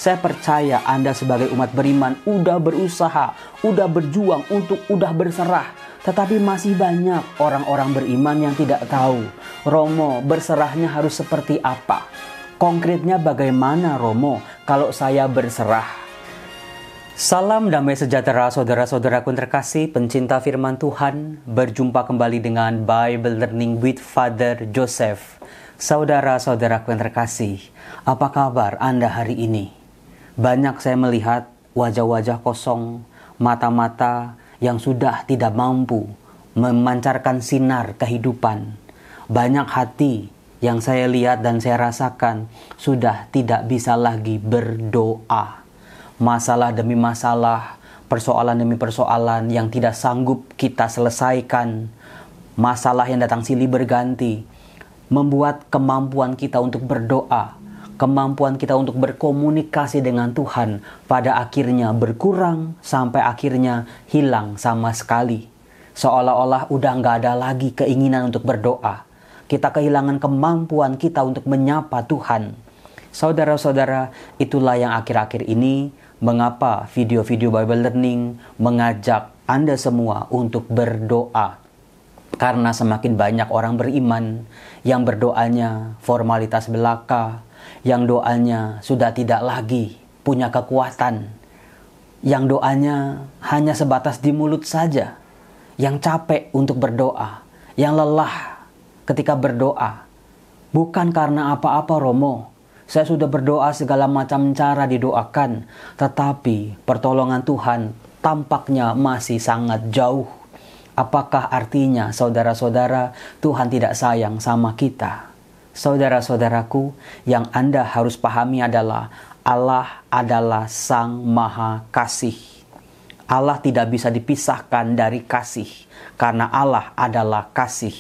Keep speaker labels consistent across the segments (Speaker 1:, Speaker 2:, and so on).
Speaker 1: Saya percaya Anda sebagai umat beriman udah berusaha, udah berjuang untuk udah berserah. Tetapi masih banyak orang-orang beriman yang tidak tahu, Romo, berserahnya harus seperti apa? Konkretnya bagaimana, Romo, kalau saya berserah? Salam damai sejahtera saudara-saudaraku terkasih, pencinta firman Tuhan. Berjumpa kembali dengan Bible Learning with Father Joseph. Saudara-saudaraku yang terkasih, apa kabar Anda hari ini? Banyak saya melihat wajah-wajah kosong, mata-mata yang sudah tidak mampu memancarkan sinar kehidupan. Banyak hati yang saya lihat dan saya rasakan sudah tidak bisa lagi berdoa. Masalah demi masalah, persoalan demi persoalan yang tidak sanggup kita selesaikan, masalah yang datang silih berganti, membuat kemampuan kita untuk berdoa, kemampuan kita untuk berkomunikasi dengan Tuhan pada akhirnya berkurang sampai akhirnya hilang sama sekali. Seolah-olah udah nggak ada lagi keinginan untuk berdoa. Kita kehilangan kemampuan kita untuk menyapa Tuhan. Saudara-saudara, itulah yang akhir-akhir ini mengapa video-video Bible Learning mengajak Anda semua untuk berdoa. Karena semakin banyak orang beriman yang berdoanya formalitas belaka, yang doanya sudah tidak lagi punya kekuatan, yang doanya hanya sebatas di mulut saja, yang capek untuk berdoa, yang lelah ketika berdoa. Bukan karena apa-apa, Romo. Saya sudah berdoa segala macam cara didoakan, tetapi pertolongan Tuhan tampaknya masih sangat jauh. Apakah artinya, saudara-saudara, Tuhan tidak sayang sama kita? Saudara-saudaraku, yang Anda harus pahami adalah Allah adalah Sang Maha Kasih. Allah tidak bisa dipisahkan dari kasih, karena Allah adalah kasih.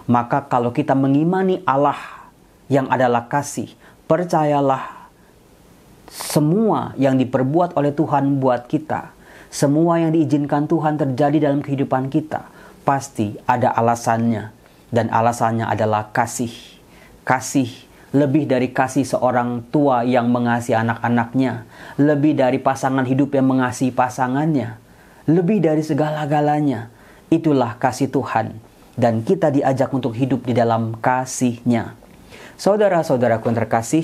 Speaker 1: Maka kalau kita mengimani Allah yang adalah kasih, percayalah, semua yang diperbuat oleh Tuhan buat kita, semua yang diizinkan Tuhan terjadi dalam kehidupan kita, pasti ada alasannya. Dan alasannya adalah kasih. Kasih, lebih dari kasih seorang tua yang mengasihi anak-anaknya, lebih dari pasangan hidup yang mengasihi pasangannya, lebih dari segala-galanya. Itulah kasih Tuhan. Dan kita diajak untuk hidup di dalam kasih-Nya. Saudara-saudaraku yang terkasih,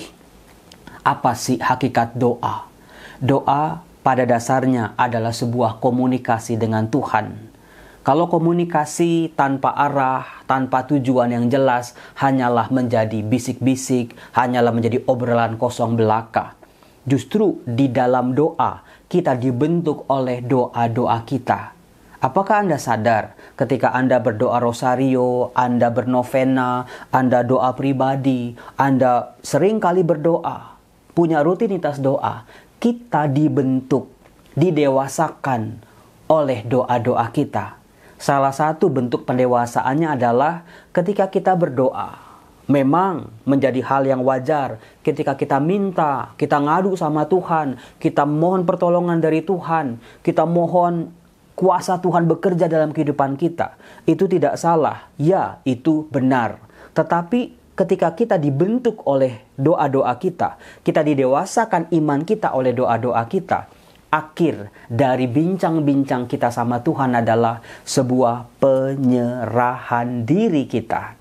Speaker 1: apa sih hakikat doa? Doa pada dasarnya adalah sebuah komunikasi dengan Tuhan. Kalau komunikasi tanpa arah, tanpa tujuan yang jelas, hanyalah menjadi bisik-bisik, hanyalah menjadi obrolan kosong belaka. Justru di dalam doa, kita dibentuk oleh doa-doa kita. Apakah Anda sadar ketika Anda berdoa rosario, Anda bernovena, Anda doa pribadi, Anda sering kali berdoa, punya rutinitas doa, kita dibentuk, didewasakan oleh doa-doa kita. Salah satu bentuk pendewasaannya adalah ketika kita berdoa. Memang menjadi hal yang wajar ketika kita minta, kita ngadu sama Tuhan, kita mohon pertolongan dari Tuhan, kita mohon kuasa Tuhan bekerja dalam kehidupan kita. Itu tidak salah. Ya, itu benar. Tetapi ketika kita dibentuk oleh doa-doa kita, kita didewasakan iman kita oleh doa-doa kita, akhir dari bincang-bincang kita sama Tuhan adalah sebuah penyerahan diri kita.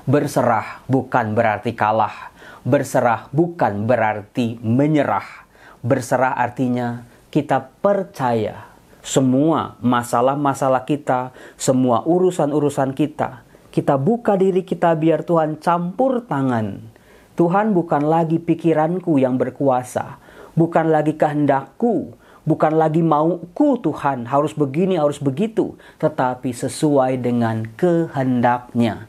Speaker 1: Berserah bukan berarti kalah. Berserah bukan berarti menyerah. Berserah artinya kita percaya semua masalah-masalah kita, semua urusan-urusan kita, kita buka diri kita biar Tuhan campur tangan. Tuhan bukan lagi pikiranku yang berkuasa, bukan lagi kehendakku, bukan lagi mauku Tuhan harus begini, harus begitu, tetapi sesuai dengan kehendaknya.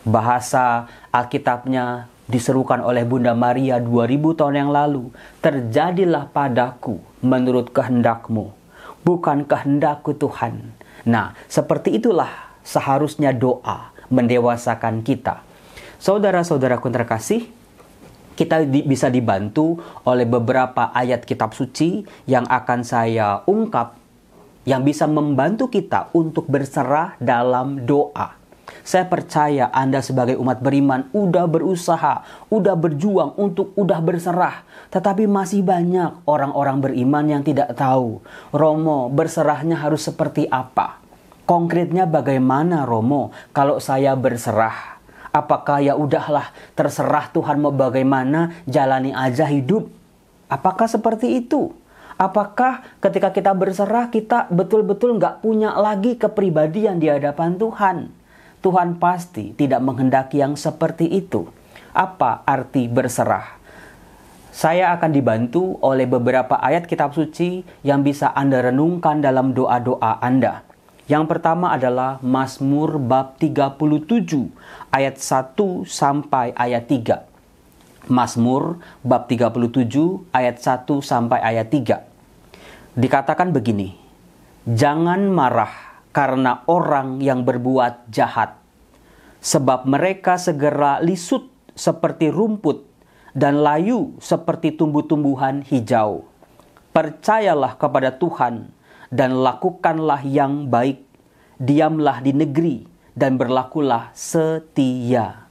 Speaker 1: Bahasa Alkitabnya diserukan oleh Bunda Maria 2000 tahun yang lalu, terjadilah padaku menurut kehendakmu, bukan kehendakku Tuhan. Nah, seperti itulah seharusnya doa mendewasakan kita. Saudara-saudaraku terkasih, kita bisa dibantu oleh beberapa ayat kitab suci yang akan saya ungkap, yang bisa membantu kita untuk berserah dalam doa. Saya percaya Anda sebagai umat beriman udah berusaha, udah berjuang untuk udah berserah. Tetapi masih banyak orang-orang beriman yang tidak tahu, Romo, berserahnya harus seperti apa? Konkretnya bagaimana, Romo, kalau saya berserah? Apakah ya udahlah, terserah Tuhan mau bagaimana, jalani aja hidup? Apakah seperti itu? Apakah ketika kita berserah, kita betul-betul nggak punya lagi kepribadian di hadapan Tuhan? Tuhan pasti tidak menghendaki yang seperti itu. Apa arti berserah? Saya akan dibantu oleh beberapa ayat kitab suci yang bisa Anda renungkan dalam doa-doa Anda. Yang pertama adalah Mazmur bab 37 ayat 1 sampai ayat 3. Mazmur bab 37 ayat 1 sampai ayat 3. Dikatakan begini, "Jangan marah karena orang yang berbuat jahat, sebab mereka segera lisut seperti rumput dan layu seperti tumbuh-tumbuhan hijau. Percayalah kepada Tuhan dan lakukanlah yang baik. Diamlah di negeri dan berlakulah setia."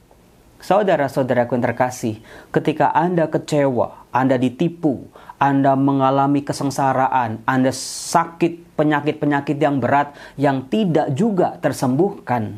Speaker 1: Saudara-saudaraku yang terkasih, ketika Anda kecewa, Anda ditipu, Anda mengalami kesengsaraan, Anda sakit penyakit-penyakit yang berat yang tidak juga tersembuhkan.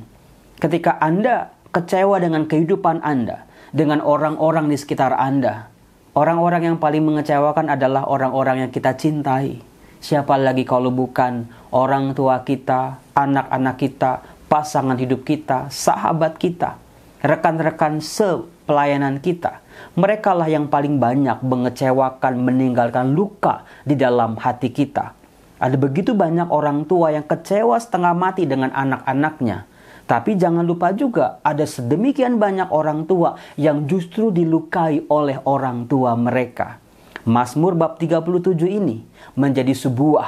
Speaker 1: Ketika Anda kecewa dengan kehidupan Anda, dengan orang-orang di sekitar Anda, orang-orang yang paling mengecewakan adalah orang-orang yang kita cintai. Siapa lagi kalau bukan orang tua kita, anak-anak kita, pasangan hidup kita, sahabat kita, rekan-rekan sepelayanan kita. Mereka lah yang paling banyak mengecewakan, meninggalkan luka di dalam hati kita. Ada begitu banyak orang tua yang kecewa setengah mati dengan anak-anaknya. Tapi jangan lupa juga ada sedemikian banyak orang tua yang justru dilukai oleh orang tua mereka. Mazmur bab 37 ini menjadi sebuah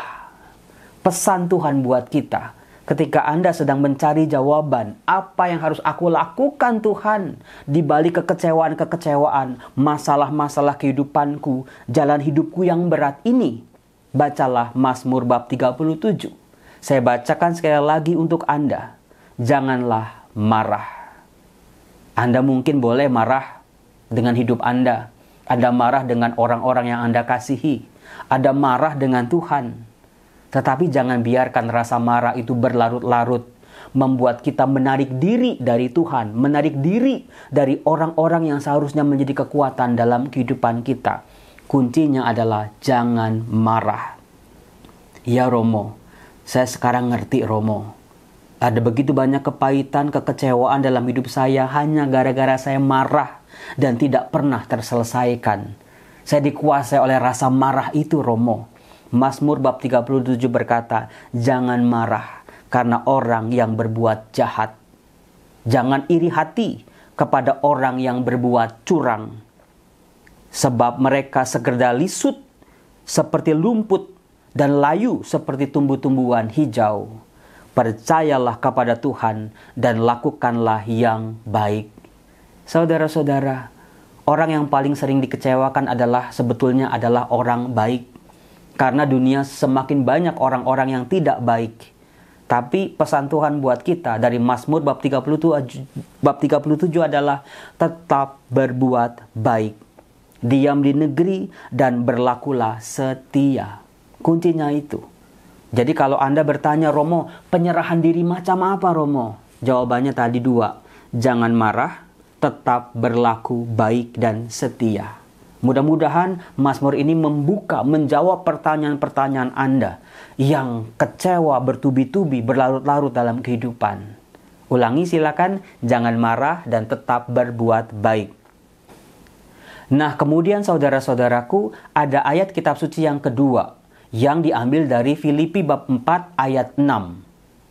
Speaker 1: pesan Tuhan buat kita. Ketika Anda sedang mencari jawaban, apa yang harus aku lakukan Tuhan di balik kekecewaan-kekecewaan, masalah-masalah kehidupanku, jalan hidupku yang berat ini, bacalah Mazmur bab 37. Saya bacakan sekali lagi untuk Anda. Janganlah marah. Anda mungkin boleh marah dengan hidup Anda. Anda marah dengan orang-orang yang Anda kasihi. Anda marah dengan Tuhan. Tetapi jangan biarkan rasa marah itu berlarut-larut, membuat kita menarik diri dari Tuhan, menarik diri dari orang-orang yang seharusnya menjadi kekuatan dalam kehidupan kita. Kuncinya adalah jangan marah. Ya Romo, saya sekarang ngerti Romo. Ada begitu banyak kepahitan, kekecewaan dalam hidup saya hanya gara-gara saya marah dan tidak pernah terselesaikan. Saya dikuasai oleh rasa marah itu Romo. Mazmur bab 37 berkata, jangan marah karena orang yang berbuat jahat. Jangan iri hati kepada orang yang berbuat curang. Sebab mereka segera lisut seperti lumput dan layu seperti tumbuh-tumbuhan hijau. Percayalah kepada Tuhan dan lakukanlah yang baik. Saudara-saudara, orang yang paling sering dikecewakan sebetulnya adalah orang baik. Karena dunia semakin banyak orang-orang yang tidak baik. Tapi pesan Tuhan buat kita dari Mazmur bab 37 adalah tetap berbuat baik. Diam di negeri dan berlakulah setia. Kuncinya itu. Jadi kalau Anda bertanya, Romo, penyerahan diri macam apa Romo? Jawabannya tadi 2. Jangan marah, tetap berlaku baik dan setia. Mudah-mudahan Mazmur ini menjawab pertanyaan-pertanyaan Anda yang kecewa bertubi-tubi berlarut-larut dalam kehidupan. Ulangi silakan, jangan marah dan tetap berbuat baik. Nah, kemudian saudara-saudaraku, ada ayat kitab suci yang kedua yang diambil dari Filipi bab 4 ayat 6.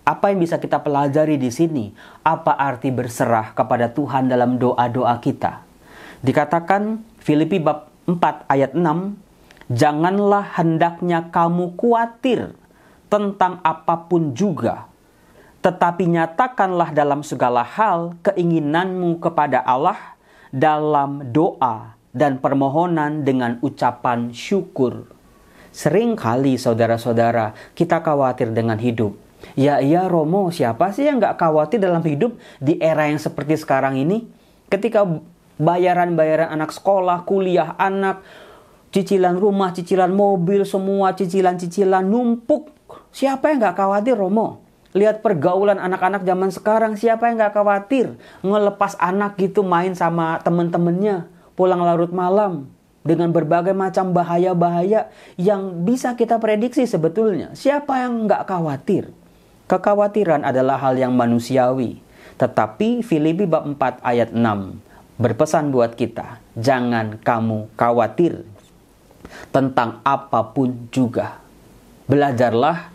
Speaker 1: Apa yang bisa kita pelajari di sini? Apa arti berserah kepada Tuhan dalam doa-doa kita? Dikatakan Filipi bab 4 ayat 6, janganlah hendaknya kamu khawatir tentang apapun juga, tetapi nyatakanlah dalam segala hal keinginanmu kepada Allah dalam doa dan permohonan dengan ucapan syukur. Seringkali saudara-saudara kita khawatir dengan hidup. Ya iya Romo, siapa sih yang nggak khawatir dalam hidup di era yang seperti sekarang ini? Ketika bayaran-bayaran anak sekolah, kuliah anak, cicilan rumah, cicilan mobil, semua cicilan-cicilan numpuk. Siapa yang nggak khawatir Romo? Lihat pergaulan anak-anak zaman sekarang, siapa yang nggak khawatir ngelepas anak gitu main sama temen-temennya, pulang larut malam dengan berbagai macam bahaya-bahaya yang bisa kita prediksi sebetulnya. Siapa yang nggak khawatir? Kekhawatiran adalah hal yang manusiawi. Tetapi Filipi bab 4 ayat 6 berpesan buat kita, jangan kamu khawatir tentang apapun juga. Belajarlah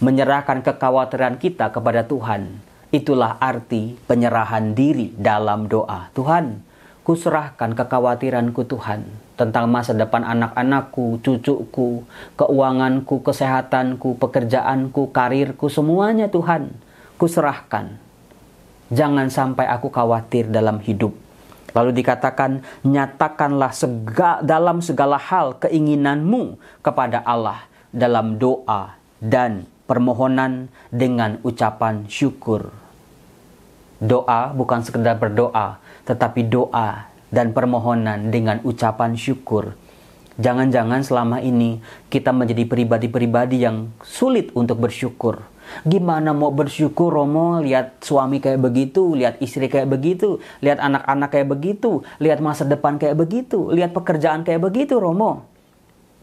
Speaker 1: menyerahkan kekhawatiran kita kepada Tuhan. Itulah arti penyerahan diri dalam doa. Tuhan, kuserahkan kekhawatiranku Tuhan tentang masa depan anak-anakku, cucuku, keuanganku, kesehatanku, pekerjaanku, karirku, semuanya Tuhan, kuserahkan. Jangan sampai aku khawatir dalam hidup. Lalu dikatakan, nyatakanlah dalam segala hal keinginanmu kepada Allah dalam doa dan permohonan dengan ucapan syukur. Doa bukan sekedar berdoa, tetapi doa dan permohonan dengan ucapan syukur. Jangan-jangan selama ini kita menjadi pribadi-pribadi yang sulit untuk bersyukur. Gimana mau bersyukur Romo, lihat suami kayak begitu, lihat istri kayak begitu, lihat anak-anak kayak begitu, lihat masa depan kayak begitu, lihat pekerjaan kayak begitu Romo.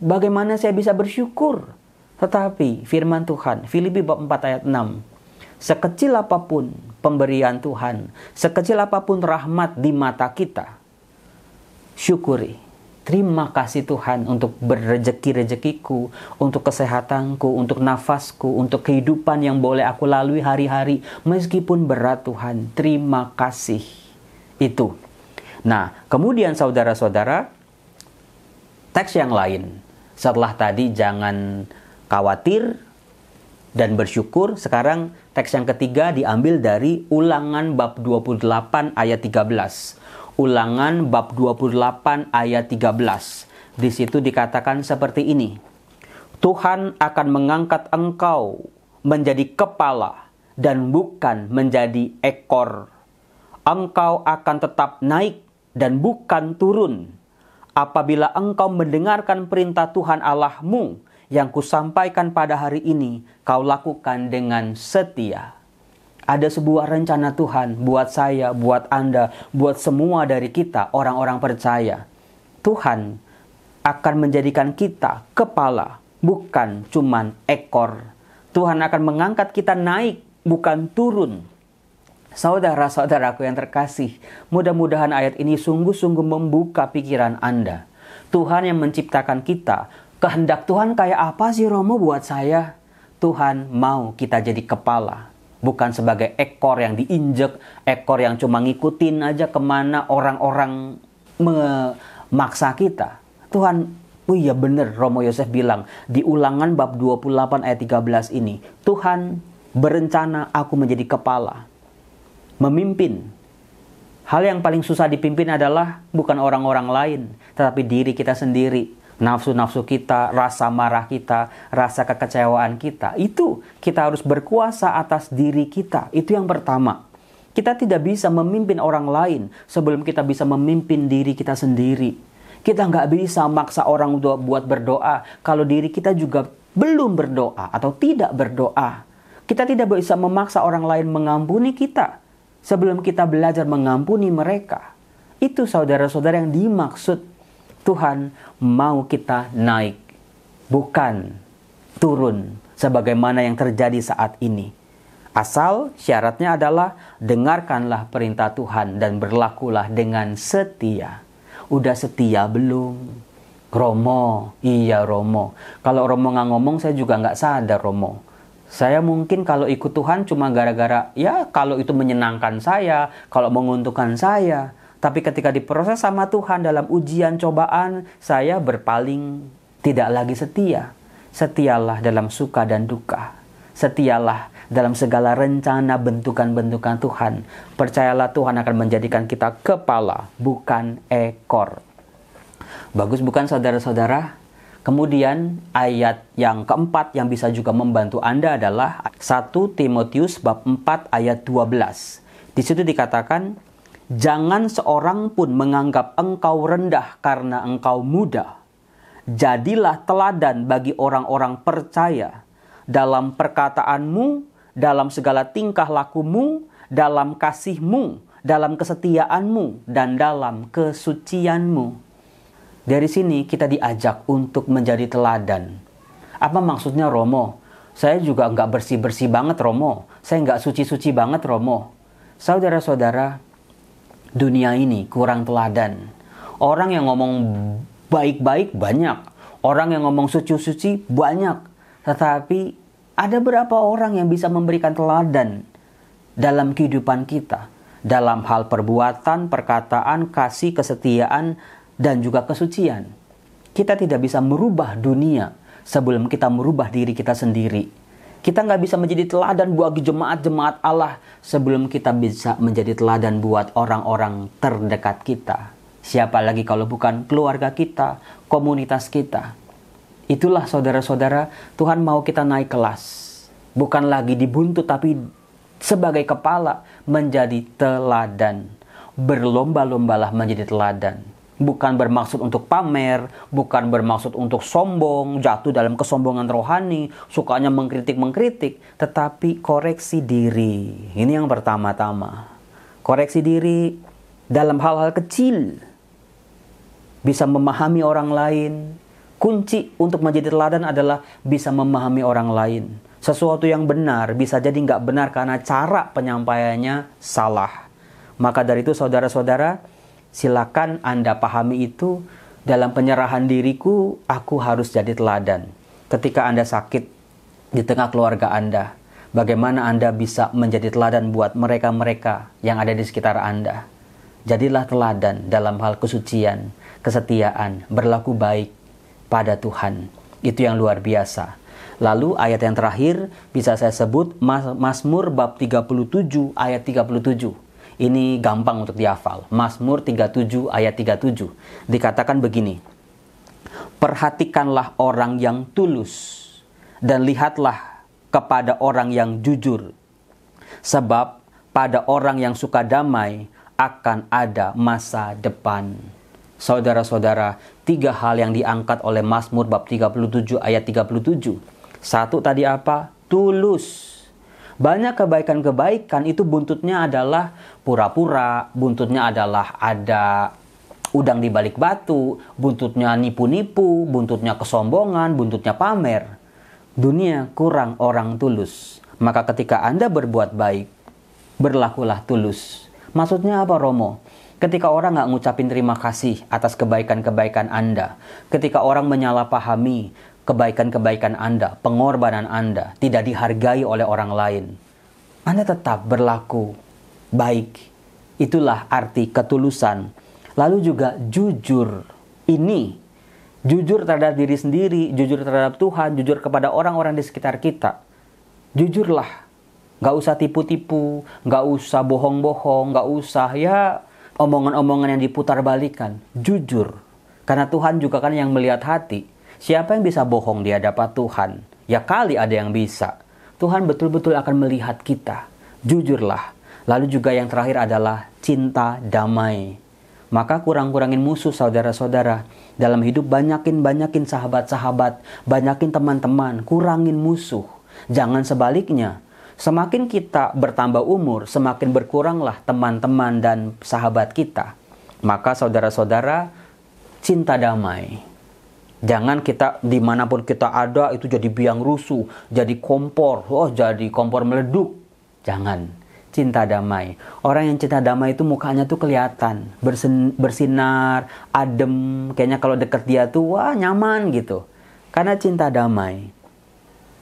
Speaker 1: Bagaimana saya bisa bersyukur? Tetapi firman Tuhan, Filipi bab 4 ayat 6, sekecil apapun pemberian Tuhan, sekecil apapun rahmat di mata kita, syukuri. Terima kasih Tuhan untuk berrezeki-rezekiku, untuk kesehatanku, untuk nafasku, untuk kehidupan yang boleh aku lalui hari-hari. Meskipun berat Tuhan, terima kasih. Itu. Nah, kemudian saudara-saudara, teks yang lain. Setelah tadi jangan khawatir dan bersyukur, sekarang teks yang ketiga diambil dari Ulangan bab 28 ayat 13. Ulangan bab 28 ayat 13. Di situ dikatakan seperti ini. Tuhan akan mengangkat engkau menjadi kepala dan bukan menjadi ekor. Engkau akan tetap naik dan bukan turun. Apabila engkau mendengarkan perintah Tuhan Allahmu yang kusampaikan pada hari ini, kau lakukan dengan setia. Ada sebuah rencana Tuhan buat saya, buat Anda, buat semua dari kita, orang-orang percaya. Tuhan akan menjadikan kita kepala, bukan cuman ekor. Tuhan akan mengangkat kita naik, bukan turun. Saudara-saudaraku yang terkasih, mudah-mudahan ayat ini sungguh-sungguh membuka pikiran Anda. Tuhan yang menciptakan kita, kehendak Tuhan kayak apa sih Romo buat saya? Tuhan mau kita jadi kepala. Bukan sebagai ekor yang diinjek, ekor yang cuma ngikutin aja kemana orang-orang memaksa kita. Tuhan, oh iya bener Romo Yosef bilang, di Ulangan bab 28 ayat 13 ini, Tuhan berencana aku menjadi kepala, memimpin. Hal yang paling susah dipimpin adalah bukan orang-orang lain, tetapi diri kita sendiri. Nafsu-nafsu kita, rasa marah kita, rasa kekecewaan kita. Itu kita harus berkuasa atas diri kita. Itu yang pertama. Kita tidak bisa memimpin orang lain sebelum kita bisa memimpin diri kita sendiri. Kita nggak bisa maksa orang buat berdoa kalau diri kita juga belum berdoa atau tidak berdoa. Kita tidak bisa memaksa orang lain mengampuni kita sebelum kita belajar mengampuni mereka. Itu saudara-saudara yang dimaksud. Tuhan mau kita naik, bukan turun sebagaimana yang terjadi saat ini. Asal syaratnya adalah dengarkanlah perintah Tuhan dan berlakulah dengan setia. Udah setia belum? Romo, iya Romo. Kalau Romo nggak ngomong saya juga nggak sadar Romo. Saya mungkin kalau ikut Tuhan cuma gara-gara ya kalau itu menyenangkan saya, kalau menguntungkan saya. Tapi ketika diproses sama Tuhan dalam ujian cobaan, saya berpaling tidak lagi setia. Setialah dalam suka dan duka. Setialah dalam segala rencana bentukan-bentukan Tuhan. Percayalah Tuhan akan menjadikan kita kepala, bukan ekor. Bagus bukan saudara-saudara? Kemudian ayat yang keempat yang bisa juga membantu Anda adalah 1 Timotius bab 4 ayat 12. Di situ dikatakan, jangan seorang pun menganggap engkau rendah karena engkau muda. Jadilah teladan bagi orang-orang percaya dalam perkataanmu, dalam segala tingkah lakumu, dalam kasihmu, dalam kesetiaanmu, dan dalam kesucianmu. Dari sini kita diajak untuk menjadi teladan. Apa maksudnya, Romo? Saya juga nggak bersih-bersih banget, Romo. Saya nggak suci-suci banget, Romo. Saudara-saudara, dunia ini kurang teladan. Orang yang ngomong baik-baik banyak. Orang yang ngomong suci-suci banyak. Tetapi ada berapa orang yang bisa memberikan teladan dalam kehidupan kita? Dalam hal perbuatan, perkataan, kasih, kesetiaan, dan juga kesucian. Kita tidak bisa merubah dunia sebelum kita merubah diri kita sendiri. Kita nggak bisa menjadi teladan buat jemaat-jemaat Allah sebelum kita bisa menjadi teladan buat orang-orang terdekat kita. Siapa lagi kalau bukan keluarga kita, komunitas kita. Itulah saudara-saudara, Tuhan mau kita naik kelas. Bukan lagi dibuntut, tapi sebagai kepala menjadi teladan. Berlomba-lombalah menjadi teladan. Bukan bermaksud untuk pamer, bukan bermaksud untuk sombong, jatuh dalam kesombongan rohani, sukanya mengkritik-mengkritik, tetapi koreksi diri. Ini yang pertama-tama. Koreksi diri dalam hal-hal kecil. Bisa memahami orang lain. Kunci untuk menjadi teladan adalah bisa memahami orang lain. Sesuatu yang benar bisa jadi nggak benar karena cara penyampaiannya salah. Maka dari itu saudara-saudara, silakan Anda pahami itu. Dalam penyerahan diriku, aku harus jadi teladan. Ketika Anda sakit di tengah keluarga Anda, bagaimana Anda bisa menjadi teladan buat mereka-mereka yang ada di sekitar Anda. Jadilah teladan dalam hal kesucian, kesetiaan, berlaku baik pada Tuhan. Itu yang luar biasa. Lalu ayat yang terakhir bisa saya sebut Mazmur bab 37 ayat 37. Ini gampang untuk dihafal. Mazmur 37 ayat 37. Dikatakan begini. Perhatikanlah orang yang tulus dan lihatlah kepada orang yang jujur. Sebab pada orang yang suka damai akan ada masa depan. Saudara-saudara, 3 hal yang diangkat oleh Mazmur bab 37 ayat 37. Satu tadi apa? Tulus. Banyak kebaikan-kebaikan itu buntutnya adalah pura-pura, buntutnya adalah ada udang di balik batu, buntutnya nipu-nipu, buntutnya kesombongan, buntutnya pamer. Dunia kurang orang tulus. Maka ketika Anda berbuat baik, berlakulah tulus. Maksudnya apa, Romo? Ketika orang nggak ngucapin terima kasih atas kebaikan-kebaikan Anda, ketika orang menyalahpahami kebaikan-kebaikan Anda, pengorbanan Anda, tidak dihargai oleh orang lain, Anda tetap berlaku baik. Itulah arti ketulusan. Lalu juga jujur. Ini, jujur terhadap diri sendiri, jujur terhadap Tuhan, jujur kepada orang-orang di sekitar kita. Jujurlah. Nggak usah tipu-tipu, nggak usah bohong-bohong, nggak usah omongan-omongan yang diputar balikan. Jujur. Karena Tuhan juga kan yang melihat hati. Siapa yang bisa bohong di hadapan Tuhan? Ya kali ada yang bisa. Tuhan betul-betul akan melihat kita. Jujurlah. Lalu juga yang terakhir adalah cinta damai. Maka kurang-kurangin musuh saudara-saudara. Dalam hidup banyakin sahabat-sahabat. Banyakin teman-teman. Kurangin musuh. Jangan sebaliknya. Semakin kita bertambah umur, semakin berkuranglah teman-teman dan sahabat kita. Maka saudara-saudara, cinta damai. Jangan kita dimanapun kita ada itu jadi biang rusuh, jadi kompor, jadi kompor meleduk. Jangan, cinta damai. Orang yang cinta damai itu mukanya tuh kelihatan, bersinar, adem. Kayaknya kalau deket dia tuh nyaman gitu. Karena cinta damai.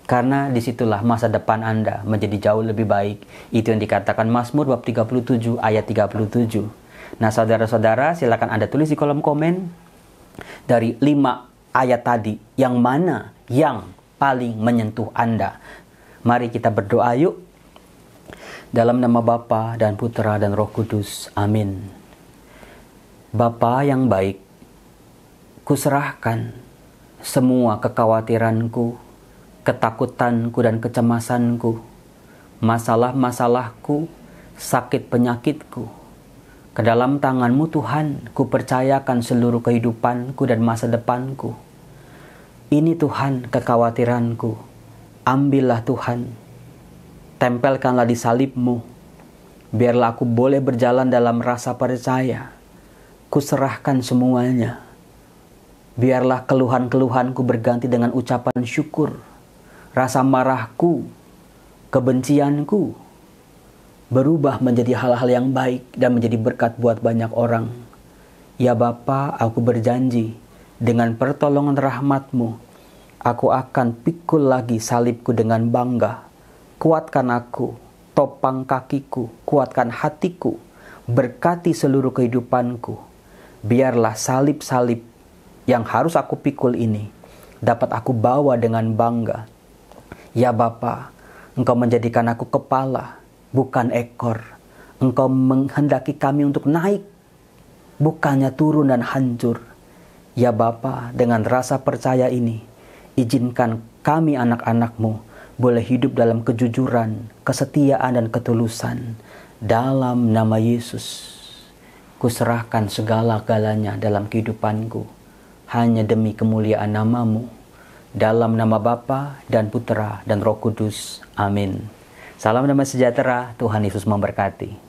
Speaker 1: Karena disitulah masa depan Anda menjadi jauh lebih baik. Itu yang dikatakan Mazmur bab 37 ayat 37. Nah saudara-saudara, silakan Anda tulis di kolom komen dari 5 ayat tadi, yang mana yang paling menyentuh Anda. Mari kita berdoa yuk. Dalam nama Bapa dan Putra dan Roh Kudus. Amin. Bapa yang baik, kuserahkan semua kekhawatiranku, ketakutanku dan kecemasanku, masalah-masalahku, sakit penyakitku. Ke dalam tangan-Mu Tuhan, ku percayakan seluruh kehidupanku dan masa depanku. Ini Tuhan kekhawatiranku. Ambillah Tuhan. Tempelkanlah di salib-Mu. Biarlah aku boleh berjalan dalam rasa percaya. Ku serahkan semuanya. Biarlah keluhan-keluhanku berganti dengan ucapan syukur. Rasa marahku, kebencianku berubah menjadi hal-hal yang baik dan menjadi berkat buat banyak orang. Ya Bapa, aku berjanji dengan pertolongan rahmat-Mu, aku akan pikul lagi salibku dengan bangga. Kuatkan aku, topang kakiku, kuatkan hatiku, berkati seluruh kehidupanku. Biarlah salib-salib yang harus aku pikul ini dapat aku bawa dengan bangga. Ya Bapa, Engkau menjadikan aku kepala, bukan ekor. Engkau menghendaki kami untuk naik, bukannya turun dan hancur. Ya Bapa, dengan rasa percaya ini, izinkan kami anak-anak-Mu boleh hidup dalam kejujuran, kesetiaan dan ketulusan. Dalam nama Yesus, kuserahkan segala-galanya dalam kehidupanku, hanya demi kemuliaan nama-Mu. Dalam nama Bapa dan Putera dan Roh Kudus. Amin. Salam damai sejahtera, Tuhan Yesus memberkati.